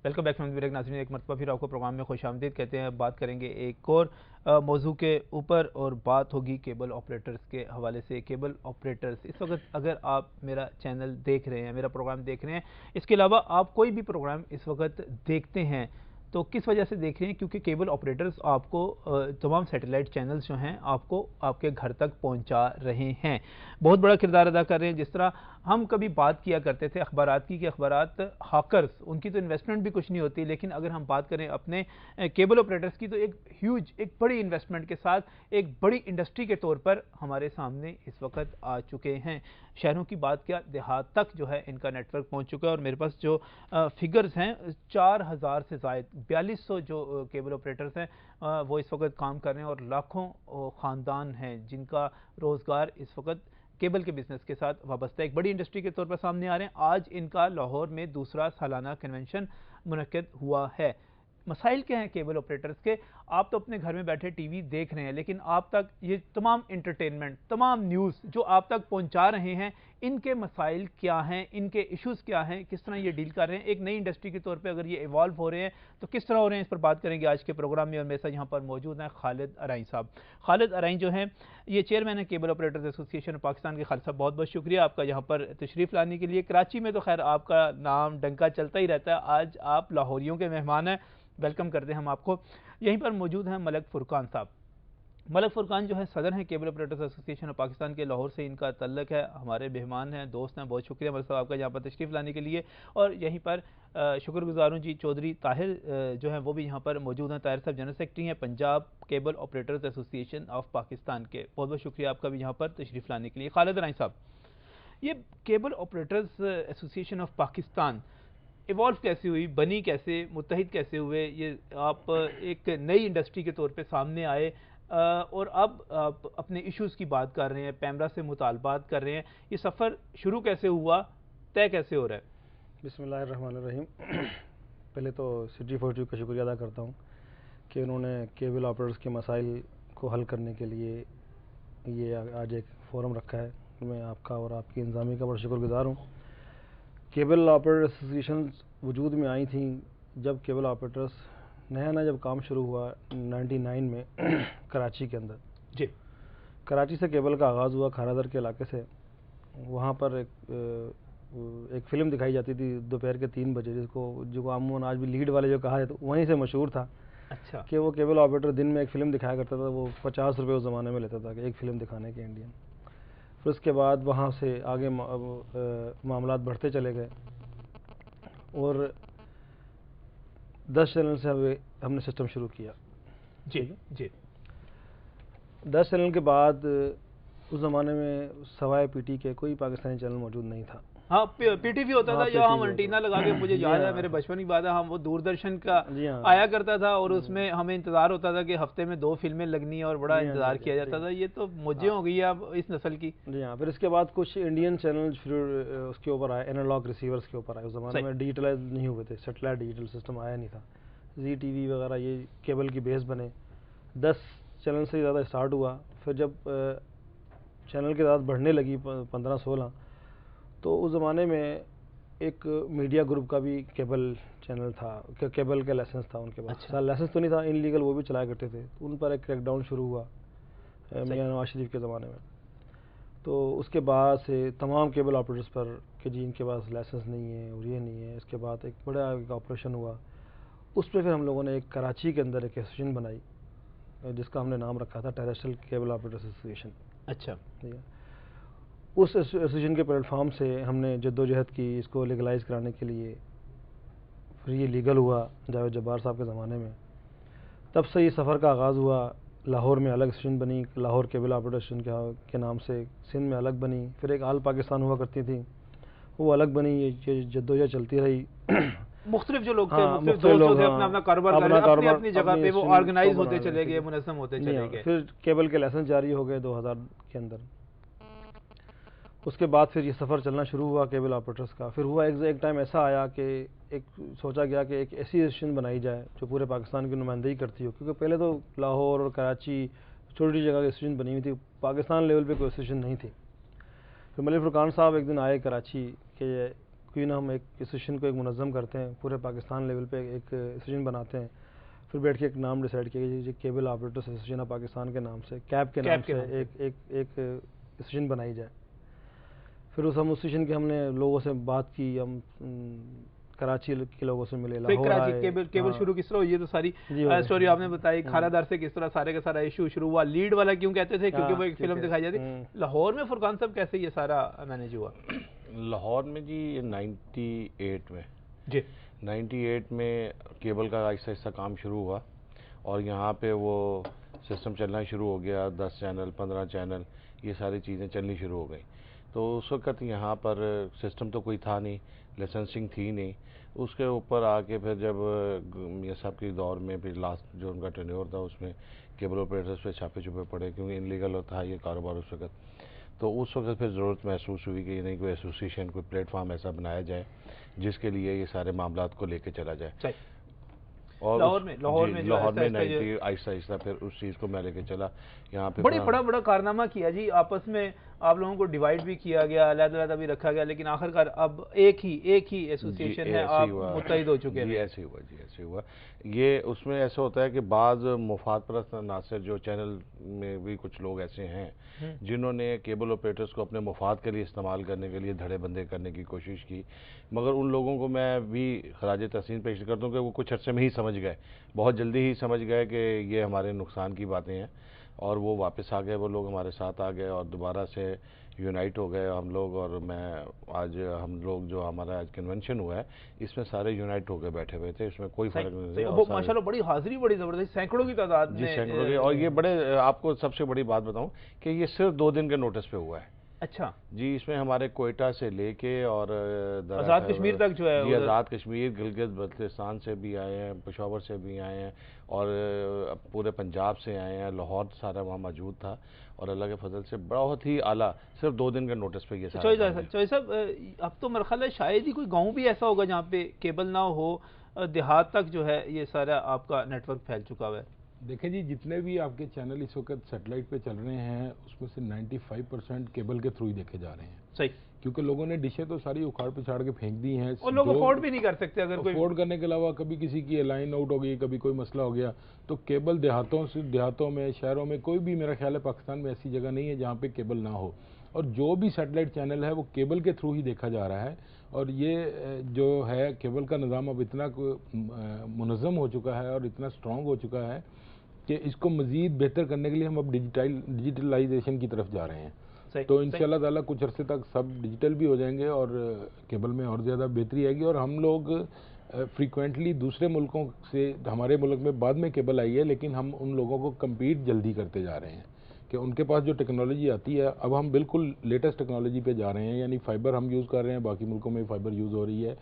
Welcome back from break ناظرین، ایک مرتبہ پھر آپ کو پروگرام میں خوش آمدید کہتے ہیں. بات کریں گے ایک اور موضوع کے اوپر، اور بات ہوگی کیبل آپریٹرز کے حوالے سے. کیبل آپریٹرز اس وقت اگر آپ میرا چینل دیکھ رہے ہیں، میرا پروگرام دیکھ رہے ہیں، اس کے علاوہ آپ کوئی بھی پروگرام اس وقت دیکھتے ہیں تو کس وجہ سے دیکھ رہے ہیں؟ کیونکہ کیبل آپریٹرز آپ کو تمام سیٹلائٹ چینلز جو ہیں آپ کو آپ کے گھر تک پہنچا رہے ہیں، بہت بڑا کردار ادا کر رہے ہیں. جس طرح ہم کبھی بات کیا کرتے تھے اخبارات کی کہ اخبارات ہاکرز، ان کی تو انویسٹمنٹ بھی کچھ نہیں ہوتی، لیکن اگر ہم بات کریں اپنے کیبل آپریٹرز کی تو ایک بڑی انویسٹمنٹ کے ساتھ ایک بڑی انڈسٹری کے طور پر ہمارے سامنے اس وقت آ چکے ہیں. شہروں کی بات کیا، دیہات تک جو ہے ان کا نیٹ ورک پہنچ چکا ہے، اور میرے پاس جو فگرز ہیں 4000 سے زائد 4200 جو کیبل آپریٹرز ہیں وہ اس وقت کام کر رہے ہیں، اور لاکھوں خاندان ہیں جن کا روزگار اس وقت کیبل کے بزنس کے ساتھ وابستہ ایک بڑی انڈسٹری کے طور پر سامنے آ رہے ہیں. آج ان کا لاہور میں دوسرا سالانہ کنونشن منعقد ہوا ہے. مسائل کیا ہیں کیبل آپریٹرز کے؟ آپ تو اپنے گھر میں بیٹھے ٹی وی دیکھ رہے ہیں، لیکن آپ تک یہ تمام انٹرٹینمنٹ، تمام نیوز جو آپ تک پہنچا رہے ہیں، ان کے مسائل کیا ہیں، ان کے ایشوز کیا ہیں، کس طرح یہ ڈیل کر رہے ہیں؟ ایک نئی انڈسٹری کے طور پہ اگر یہ ایوالو ہو رہے ہیں تو کس طرح ہو رہے ہیں، اس پر بات کریں گے آج کے پروگرام میں. اور میرے ساتھ یہاں پر موجود ہیں خالد ارائیں صاحب. خالد ارائیں جو ہیں یہ چیئرمین ہے کیبل آپریٹرز ایسوسی ایشن پاکستان کے. خالد صاحب بہت بہت شکریہ آپ کا یہاں پر تشریف لانے کے لیے. کراچی میں تو خیر آپ کا نام ڈنکا چلتا ہی رہتا ہے، آج آپ لاہوریوں کے مہمان ہیں، ویلکم کرتے ہیں ہم آپ کو. یہیں پر موجود ہیں ملک فرقان صاحب. ملک فرقان جو ہے صدر ہیں کیبل آپریٹرز ایسوسی ایشن آف پاکستان کے، لاہور سے ان کا تعلق ہے، ہمارے مہمان ہیں، دوست ہیں. بہت شکریہ ملک صاحب آپ کا یہاں پر تشریف لانے کے لیے. اور یہیں پر شکر گزار ہوں جی چودھری طاہر جو ہیں وہ بھی یہاں پر موجود ہیں. طاہر صاحب جنرل سیکرٹری ہیں پنجاب کیبل آپریٹرز ایسوسی ایشن آف پاکستان کے. بہت بہت شکریہ آپ کا بھی یہاں پر تشریف لانے کے لیے. خالد ارائیں صاحب، یہ کیبل آپریٹرز ایسوسی ایشن آف پاکستان ایوالو کیسے ہوئی، بنی کیسے، متحد کیسے ہوئے؟ یہ آپ ایک نئی انڈسٹری کے طور پہ سامنے آئے اور اب آپ اپنے ایشوز کی بات کر رہے ہیں، پیمرا سے مطالبات کر رہے ہیں. یہ سفر شروع کیسے ہوا، طے کیسے ہو رہا ہے؟ بسم اللہ الرحمن الرحیم. پہلے تو سٹی فورٹی کا شکریہ ادا کرتا ہوں کہ انہوں نے کیبل آپریٹرز کے مسائل کو حل کرنے کے لیے یہ آج ایک فورم رکھا ہے. میں آپ کا اور آپ کی انتظامیہ کا بڑا شکر گزار ہوں. کیبل آپریٹر ایسوسی ایشنز وجود میں آئی تھیں جب کیبل آپریٹرز نیا جب کام شروع ہوا 99 میں کراچی کے اندر. جی، کراچی سے کیبل کا آغاز ہوا کھارا در کے علاقے سے. وہاں پر ایک فلم دکھائی جاتی تھی دوپہر کے 3 بجے، جو عموماً آج بھی لیڈ والے جو کہا ہے تو وہیں سے مشہور تھا. اچھا، کہ وہ کیبل آپریٹر دن میں ایک فلم دکھایا کرتا تھا، وہ 50 روپے اس زمانے میں لیتا تھا کہ ایک فلم دکھانے کے انڈین. پھر اس کے بعد وہاں سے آگے معاملات بڑھتے چلے گئے اور 10 چینل سے ہم نے سسٹم شروع کیا. جی جی. 10 چینل کے بعد اس زمانے میں سوائے پی ٹی کے کوئی پاکستانی چینل موجود نہیں تھا. ہاں پی ٹی وی ہوتا تھا یا ہم انٹینا لگا کے، مجھے یاد ہے میرے بچپن کی بات ہے، ہم وہ دوردرشن کا آیا کرتا تھا اور اس میں ہمیں انتظار ہوتا تھا کہ ہفتے میں 2 فلمیں لگنی اور بڑا انتظار کیا جاتا تھا. یہ تو موجیں ہو گئی ہے اب اس نسل کی. جی ہاں. پھر اس کے بعد کچھ انڈین چینل پھر اس کے اوپر آئے، اینالاگ ریسیورز کے اوپر آئے. اس زمانے میں ڈیجیٹلائز نہیں ہوئے تھے، سیٹلائٹ ڈیجیٹل سسٹم آیا نہیں تھا. زی ٹی وی وغیرہ یہ کیبل کی بیس بنے. 10 چینل سے زیادہ اسٹارٹ ہوا. پھر جب چینل کی تعداد بڑھنے لگی 15-16، تو اس زمانے میں ایک میڈیا گروپ کا بھی کیبل چینل تھا، کیبل کا لائسنس تھا ان کے پاس. لائسنس تو نہیں تھا، ان لیگل وہ بھی چلایا کرتے تھے. ان پر ایک کریک ڈاؤن شروع ہوا میاں نواز شریف کے زمانے میں. تو اس کے بعد سے تمام کیبل آپریٹرز پر کہ جی ان کے پاس لائسنس نہیں ہے اور یہ نہیں ہے. اس کے بعد ایک بڑا آپریشن ہوا. اس پہ پھر ہم لوگوں نے ایک کراچی کے اندر ایک ایسوسیشن بنائی جس کا ہم نے نام رکھا تھا ٹیریسٹریل کیبل آپریٹرز ایسوسی ایشن. اچھا. اس ایسوسیشن کے پلیٹ فارم سے ہم نے جدوجہد کی اس کو لیگلائز کرانے کے لیے. پھر یہ لیگل ہوا جاوید جبار صاحب کے زمانے میں. تب سے یہ سفر کا آغاز ہوا. لاہور میں الگ ایسوسیشن بنی، لاہور کیبل آپریٹر ایسوسیشن کے نام سے. سندھ میں الگ بنی. پھر ایک آل پاکستان ہوا کرتی تھی، وہ الگ بنی. یہ جدوجہد چلتی رہی. مختلف جو لوگ تھے، مختلف دوست تھے، اپنا کاروبار کر رہے تھے اپنی جگہ پہ، وہ آرگنائز ہوتے چلے گئے، منظم ہوتے چلے گئے. پھر کیبل کے لائسنس جاری ہو گئے 2000 کے اندر. اس کے بعد پھر یہ سفر چلنا شروع ہوا کیبل آپریٹرز کا. پھر ہوا ایک ٹائم ایسا آیا کہ ایک سوچا گیا کہ ایک ایسی ایسوسیشن بنائی جائے جو پورے پاکستان کی نمائندگی کرتی ہو، کیونکہ پہلے تو لاہور اور کراچی چھوٹی جگہ کی ایسوسیشن بنی ہوئی تھی، پاکستان لیول پہ کوئی ایسوسیشن نہیں تھی. پھر ملک فرقان صاحب ایک دن آئے کراچی کہ کیوں نہ ہم ایک ایسوسیشن کو ایک منظم کرتے ہیں, پورے پاکستان لیول پہ ایک ایسوسیشن بناتے ہیں, پھر بیٹھ کے ایک نام ڈیسائیڈ کیا کہ cable operators association of Pakistan کے نام سے, کیب کے نام سے ایک ایسوسیشن بنائی جائے. پھر اس ہم ایسوسیشن کے ہم نے لوگوں سے بات کی, ہم کراچی کے لوگوں سے ملے, لاہور آئے, کیبل شروع کس طرح ہوئی, یہ تو ساری اسٹوری آپ نے بتائی. کھارا در سے کس طرح سارے کا سارا ایشو شروع ہوا, لیڈ والا کیوں کہتے تھے, کیونکہ وہ ایک فلم دکھائی جاتی. لاہور میں فرقان صاحب کیسے یہ سارا مینیج ہوا؟ لاہور میں جی 98 میں جی 98 میں کیبل کا آہستہ آہستہ کام شروع ہوا, اور یہاں پہ وہ سسٹم چلنا شروع ہو گیا. 10 چینل 15 چینل یہ ساری چیزیں چلنی شروع ہو گئیں. تو اس وقت یہاں پر سسٹم تو کوئی تھا نہیں, لائسنسنگ تھی نہیں. اس کے اوپر آ کے پھر جب یہ سب کے دور میں پھر لاسٹ جو ان کا ٹینیور تھا اس میں کیبل آپریٹرز پہ چھاپے چھپے پڑے, کیونکہ انلیگل تھا یہ کاروبار اس وقت. تو اس وقت پھر ضرورت محسوس ہوئی کہ نہیں کوئی ایسوسیشن, کوئی پلیٹ فارم ایسا بنایا جائے جس کے لیے یہ سارے معاملات کو لے کے چلا جائے. اور لاہور میں 90 آہستہ آہستہ پھر اس چیز کو میں لے کے چلا. یہاں پہ بڑا کارنامہ کیا جی, آپس میں آپ لوگوں کو ڈیوائیڈ بھی کیا گیا, علیحدہ علیحدہ بھی رکھا گیا, لیکن آخرکار اب ایک ہی ایسوسیشن ہے, آپ متحد ہو چکے ہیں. جی ایسے ہوا. یہ اس میں ایسا ہوتا ہے کہ بعض مفاد پرست عناصر جو چینل میں بھی کچھ لوگ ایسے ہیں جنہوں نے کیبل آپریٹرز کو اپنے مفاد کے لیے استعمال کرنے کے لیے دھڑے بندے کرنے کی کوشش کی, مگر ان لوگوں کو میں بھی خراج تحسین پیش کرتا ہوں کہ وہ کچھ عرصے میں ہی سمجھ گئے, بہت جلدی ہی سمجھ گئے کہ یہ ہمارے نقصان کی باتیں ہیں, اور وہ واپس آ گئے. وہ لوگ ہمارے ساتھ آ گئے اور دوبارہ سے یونائٹ ہو گئے ہم لوگ. اور میں آج ہم لوگ جو ہمارا آج کنونشن ہوا ہے اس میں سارے یونائٹ ہو کے بیٹھے ہوئے تھے, اس میں کوئی فرق نہیں. ماشاءاللہ بڑی حاضری بڑی زبردست, سینکڑوں کی تعداد میں. جی سینکڑوں کی, اور یہ بڑے, آپ کو سب سے بڑی بات بتاؤں کہ یہ صرف 2 دن کے نوٹس پہ ہوا ہے. اچھا جی, اس میں ہمارے کوئٹہ سے لے کے اور آزاد کشمیر تک جو ہے, جی آزاد کشمیر, گلگت بلتستان سے بھی آئے ہیں, پشاور سے بھی آئے ہیں, اور پورے پنجاب سے آئے ہیں, لاہور سارا وہاں موجود تھا, اور اللہ کے فضل سے بہت ہی اعلیٰ صرف 2 دن کے نوٹس پہ یہ سارا. چوہے صاحب, اب تو میرا خیال ہے شاید ہی کوئی گاؤں بھی ایسا ہوگا جہاں پہ کیبل نہ ہو, دیہات تک جو ہے یہ سارا آپ کا نیٹ ورک پھیل چکا ہوا ہے. دیکھیں جی, جتنے بھی آپ کے چینل اس وقت سیٹلائٹ پہ چل رہے ہیں اس میں سے 95% کیبل کے تھرو ہی دیکھے جا رہے ہیں. صحیح, کیونکہ لوگوں نے ڈشیں تو ساری اکھاڑ پچھاڑ کے پھینک دی ہیں, اور لوگ افورڈ بھی نہیں کر سکتے. اگر کوئی افورڈ کرنے کے علاوہ کبھی کسی کی لائن آؤٹ ہو گئی, کبھی کوئی مسئلہ ہو گیا, تو کیبل دیہاتوں میں, شہروں میں, کوئی بھی میرا خیال ہے پاکستان میں ایسی جگہ نہیں ہے جہاں پہ کیبل نہ ہو. اور جو بھی سیٹلائٹ چینل ہے وہ کیبل کے تھرو ہی دیکھا جا رہا ہے. اور یہ جو ہے کیبل کا نظام اب اتنا منظم ہو چکا ہے اور اتنا اسٹرانگ ہو چکا ہے کہ اس کو مزید بہتر کرنے کے لیے ہم اب ڈیجیٹلائزیشن کی طرف جا رہے ہیں. تو انشاءاللہ تعالیٰ کچھ عرصے تک سب ڈیجیٹل بھی ہو جائیں گے اور کیبل میں اور زیادہ بہتری آئے گی. اور ہم لوگ فریکوینٹلی دوسرے ملکوں سے, ہمارے ملک میں بعد میں کیبل آئی ہے, لیکن ہم ان لوگوں کو کمپیٹ جلدی کرتے جا رہے ہیں کہ ان کے پاس جو ٹیکنالوجی آتی ہے, اب ہم بالکل لیٹسٹ ٹیکنالوجی پہ جا رہے ہیں. یعنی فائبر ہم یوز کر رہے ہیں, باقی ملکوں میں فائبر یوز ہو رہی ہے,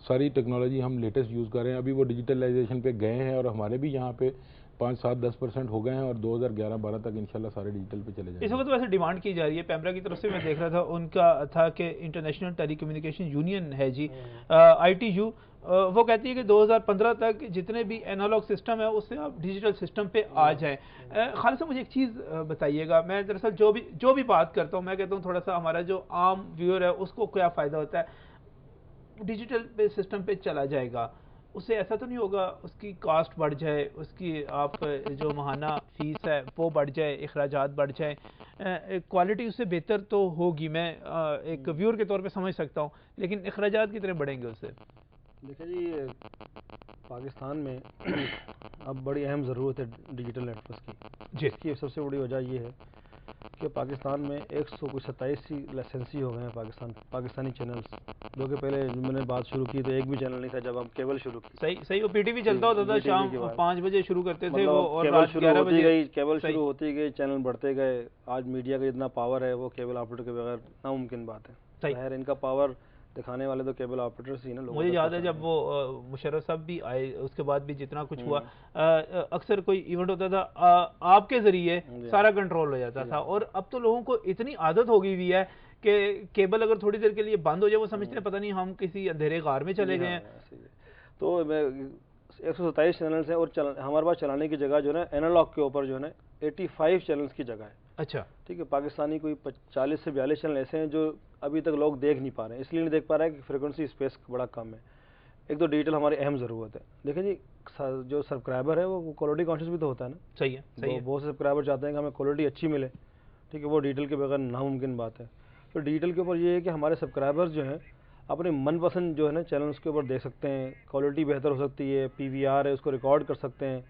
ساری ٹیکنالوجی ہم لیٹسٹ یوز کر رہے ہیں. ابھی وہ ڈیجیٹلائزیشن پہ گئے ہیں اور ہمارے بھی یہاں پہ 5-7-10% ہو گئے ہیں, اور 2011-12 تک انشاءاللہ سارے ڈیجیٹل پہ چلے جائیں گے. اس وقت ویسے ڈیمانڈ کی جا رہی ہے, پیمرا کی طرف سے میں دیکھ رہا تھا, ان کا تھا کہ انٹرنیشنل ٹیلی کمیونیکیشن یونین ہے جی, ITU, وہ کہتی ہے کہ 2015 تک جتنے بھی اینالوگ سسٹم ہے اس سے آپ ڈیجیٹل سسٹم پہ آ جائیں. خالد صاحب مجھے ایک چیز بتائیے گا, میں دراصل جو بھی بات کرتا ہوں میں کہتا ہوں تھوڑا سا ہمارا جو عام ویور ہے اس کو کیا فائدہ ہوتا ہے, ڈیجیٹل سسٹم پہ چلا جائے گا, اس سے ایسا تو نہیں ہوگا اس کی کاسٹ بڑھ جائے, اس کی آپ جو ماہانہ فیس ہے وہ بڑھ جائے, اخراجات بڑھ جائیں, کوالٹی اس سے بہتر تو ہوگی, میں ایک ویور کے طور پہ سمجھ سکتا ہوں, لیکن اخراجات کتنے بڑھیں گے اس سے؟ دیکھیں جی, پاکستان میں اب بڑی اہم ضرورت ہے ڈیجیٹل نیٹ ورک کی. جس کی سب سے بڑی وجہ یہ ہے کہ پاکستان میں 127 لائسنسی ہو گئے ہیں پاکستانی چینلز, جو کہ پہلے میں نے بات شروع کی تو ایک بھی چینل نہیں تھا جب ہم کیبل شروع کی. صحیح, وہ PTV چلتا ہوتا تھا, شام 5 بجے شروع کرتے تھے وہ, اور کیبل شروع ہوتی گئی, کیبل شروع ہوتی گئی, چینل بڑھتے گئے. آج میڈیا کا جتنا پاور ہے وہ کیبل آپریٹر کے بغیر ناممکن بات ہے. ظاہر ان کا پاور دکھانے والے تو کیبل آپریٹرز ہی نا. مجھے یاد ہے جب وہ مشرف صاحب بھی آئے, اس کے بعد بھی جتنا کچھ ہوا, اکثر کوئی ایونٹ ہوتا تھا آپ کے ذریعے سارا کنٹرول ہو جاتا تھا, اور اب تو لوگوں کو اتنی عادت ہو گئی ہوئی ہے کہ کیبل اگر تھوڑی دیر کے لیے بند ہو جائے وہ سمجھتے ہیں پتہ نہیں ہم کسی اندھیرے غار میں چلے گئے ہیں. تو 127 چینلز ہیں, اور ہمارے پاس چلانے کی جگہ جو ہے نا اینالوگ کے اوپر جو ہے نا 85 چینلز کی جگہ ہے. اچھا ٹھیک ہے. پاکستانی کوئی 40 سے 42 چینل ایسے ہیں جو ابھی تک لوگ دیکھ نہیں پا رہے ہیں. اس لیے نہیں دیکھ پا رہے ہیں کہ فریکوینسی اسپیس بڑا کم ہے. ایک تو ڈیجیٹل ہماری اہم ضرورت ہے. دیکھیں جی جو سبسکرائبر ہے وہ کوالٹی کانشیس بھی تو ہوتا ہے نا. صحیح ہے. بہت سے سبسکرائبر چاہتے ہیں کہ ہمیں کوالٹی اچھی ملے. ٹھیک ہے, وہ ڈیجیٹل کے بغیر ناممکن بات ہے. تو ڈیجیٹل کے اوپر یہ ہے کہ ہمارے سبسکرائبرز جو ہیں اپنے من پسند جو ہے نا چینلز کے اوپر دیکھ سکتے ہیں. کوالٹی بہتر ہو سکتی ہے, PVR ہے اس کو ریکارڈ کر سکتے ہیں.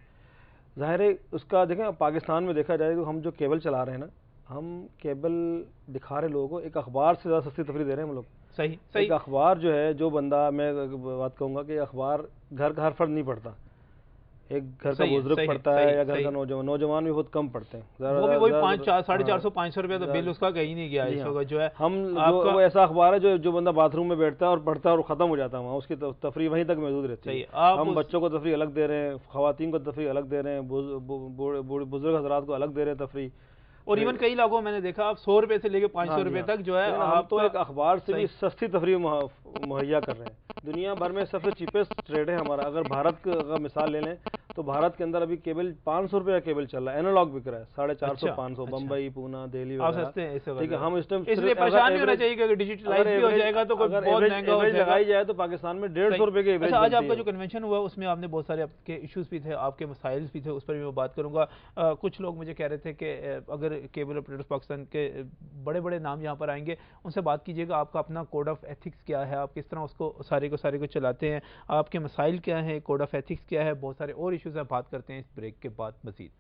ظاہر ہے اس کا دیکھیں پاکستان میں دیکھا جائے تو ہم جو کیبل چلا رہے ہیں نا, ہم کیبل دکھا رہے لوگوں کو ایک اخبار سے زیادہ سستی تفریح دے رہے ہیں ہم لوگ. صحیح ایک اخبار جو ہے, جو بندہ, میں بات کہوں گا کہ اخبار گھر کا ہر فرد نہیں پڑھتا. ایک گھر کا بزرگ پڑھتا ہے یا گھر کا نوجوان بھی بہت کم پڑھتے ہیں. وہ بھی وہی 450 500 روپے تو بل اس کا کہیں نہیں گیا. اس وقت جو ہے ہم وہ ایسا اخبار ہے جو بندہ باتھ روم میں بیٹھتا ہے اور پڑھتا ہے اور ختم ہو جاتا ہے وہاں, اس کی تفریح وہیں تک محدود رہتی ہے. ہم بچوں کو تفریح الگ دے رہے ہیں, خواتین کو تفریح الگ دے رہے ہیں, بزرگ حضرات کو الگ دے رہے ہیں تفریح. اور ایون کئی علاقوں میں نے دیکھا آپ 100 روپے سے لے کے 500 روپے تک جو ہے آپ تو ایک اخبار سے بھی سستی تفریح مہیا کر رہے ہیں. دنیا بھر میں سب سے چیپسٹ ریٹ ہے ہمارا. اگر بھارت کا مثال لے لیں تو بھارت کے اندر ابھی کیبل 500 روپے کا کیبل چل رہا ہے, اینالاگ بک رہا ہے 450 500. بمبئی, پونا, دہلی وغیرہ. ٹھیک ہے, ہم اس ٹائم اس لیے پریشان نہیں ہونا چاہیے کہ ڈیجیٹلائز بھی ہو جائے گا تو بہت مہنگا ہو جائے گا. لگائی جائے تو پاکستان میں 150 روپے کے ایوریج. آج آپ کا جو کنونشن ہوا اس میں آپ نے بہت سارے آپ کے ایشوز بھی تھے, آپ کے مسائل بھی تھے, اس پر بھی میں بات کروں گا. کچھ لوگ مجھے کہہ رہے تھے کہ اگر کیبل آپریٹرز پاکستان کے بڑے بڑے نام یہاں پر آئیں گے ان سے بات کیجیے گا, آپ کا اپنا کوڈ آف ایتھکس کیا ہے, آپ کس طرح اس کو سارے کو چلاتے ہیں, آپ کے مسائل کیا ہیں, کوڈ آف ایتھکس کیا ہے, بہت سارے اور ایشوز ہیں. بات کرتے ہیں اس بریک کے بعد مزید.